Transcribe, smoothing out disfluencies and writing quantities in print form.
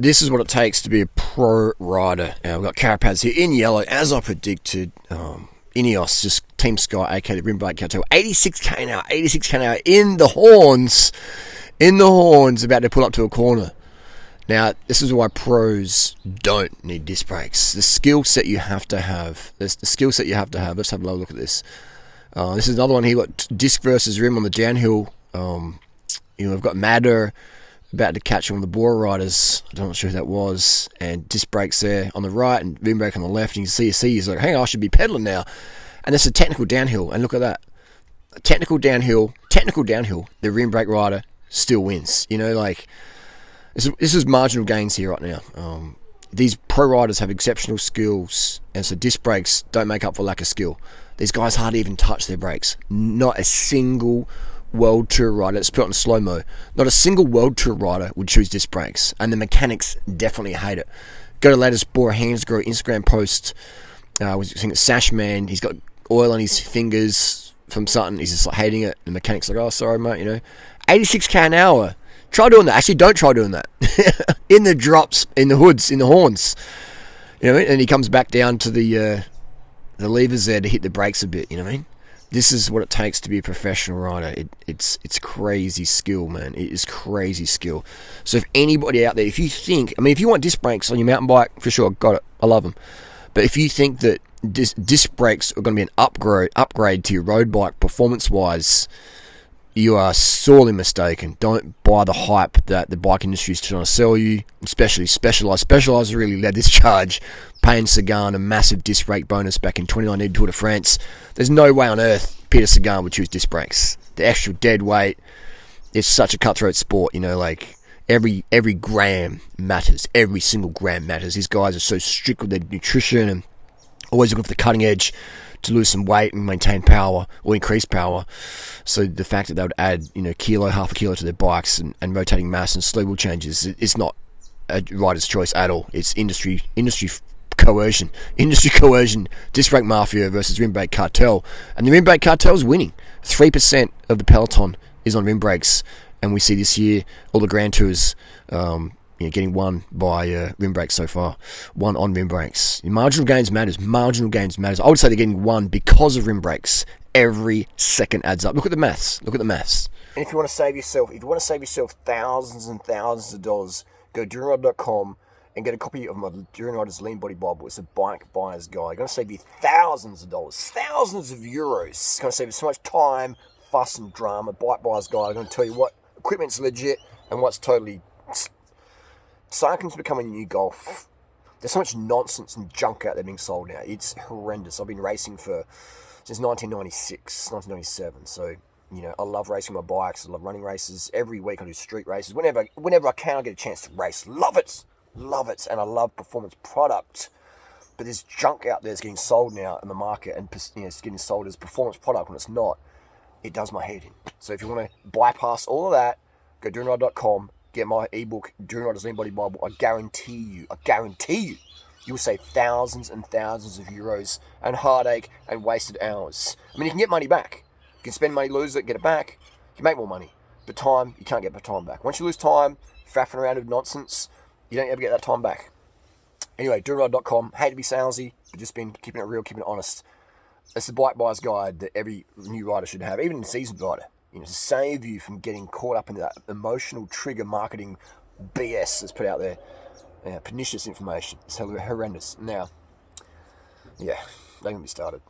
This is what it takes to be a pro rider. We've got Carapads here in yellow, as I predicted. Ineos, just Team Sky, aka the Rim Brake Cartel. 86k an hour, 86k an hour in the horns, about to pull up to a corner. Now, this is why pros don't need disc brakes. The skill set you have to have. Let's have a look at this. This is another one here. Got disc versus rim on the downhill. We've got Madder about to catch one of the Bora riders. I'm not sure who that was. And disc brakes there on the right and rim brake on the left. And you can see he's like, hey, I should be pedaling now. And that's a technical downhill. And look at that. Technical downhill. The rim brake rider still wins. This is marginal gains here right now. These pro riders have exceptional skills, and so disc brakes don't make up for lack of skill. These guys hardly even touch their brakes. Not a single World Tour rider, let's put it on slow-mo, not a single World Tour rider would choose disc brakes, and the mechanics definitely hate it. Go to latest Bora Hansgrohe Instagram post. I was thinking Sash Man, he's got oil on his fingers from something, he's just like hating it. The mechanic's like, oh, sorry, mate, 86k an hour. Try doing that. Actually, don't try doing that. In the drops, in the hoods, in the horns. And he comes back down to the levers there to hit the brakes a bit, This is what it takes to be a professional rider. It's crazy skill, man. It is crazy skill. So if anybody out there, if you want disc brakes on your mountain bike, for sure, got it. I love them. But if you think that disc brakes are going to be an upgrade to your road bike performance-wise, you are sorely mistaken. Don't buy the hype that the bike industry is trying to sell you, especially Specialized. Specialized really led this charge, paying Sagan a massive disc brake bonus back in 2019 Tour de France. There's no way on earth Peter Sagan would choose disc brakes. The extra dead weight, it's such a cutthroat sport, every gram matters. Every single gram matters. These guys are so strict with their nutrition and always looking for the cutting edge to lose some weight and maintain power or increase power. So the fact that they would add, half a kilo to their bikes and rotating mass and slow wheel changes, it's not a rider's choice at all. It's industry coercion, disc brake mafia versus rim brake cartel, and the rim brake cartel is winning. 3% of the peloton is on rim brakes, and we see this year all the Grand Tours getting won by rim brakes so far. One on rim brakes. Marginal gains matters. I would say they're getting won because of rim brakes. Every second adds up. Look at the maths. And if you want to save yourself thousands and thousands of dollars, go to Durianrider.com and get a copy of my Durianrider's Lean Body Bible. It's a bike buyer's guide. It's going to save you thousands of dollars, thousands of euros. It's going to save you so much time, fuss and drama. Bike buyer's guide. I'm going to tell you what equipment's legit and what's totally... Cycling's becoming a new golf. There's so much nonsense and junk out there being sold now. It's horrendous. I've been racing since 1996, 1997. So, I love racing my bikes. I love running races. Every week I do street races. Whenever I can, I get a chance to race. Love it. And I love performance product. But there's junk out there that's getting sold now in the market, and it's getting sold as performance product when it's not. It does my head in. So if you want to bypass all of that, go to Durianrider.com. Get my ebook, Durianrider's Lean Body Bible. I guarantee you, you will save thousands and thousands of euros and heartache and wasted hours. You can get money back. You can spend money, lose it, get it back. You can make more money. But time, you can't get time back. Once you lose time, faffing around with nonsense, you don't ever get that time back. Anyway, Durianrider.com. Hate to be salesy, but just been keeping it real, keeping it honest. It's the bike buyer's guide that every new rider should have, even a seasoned rider. To save you from getting caught up in that emotional trigger marketing BS that's put out there. Pernicious information. It's horrendous. Now, don't get me started.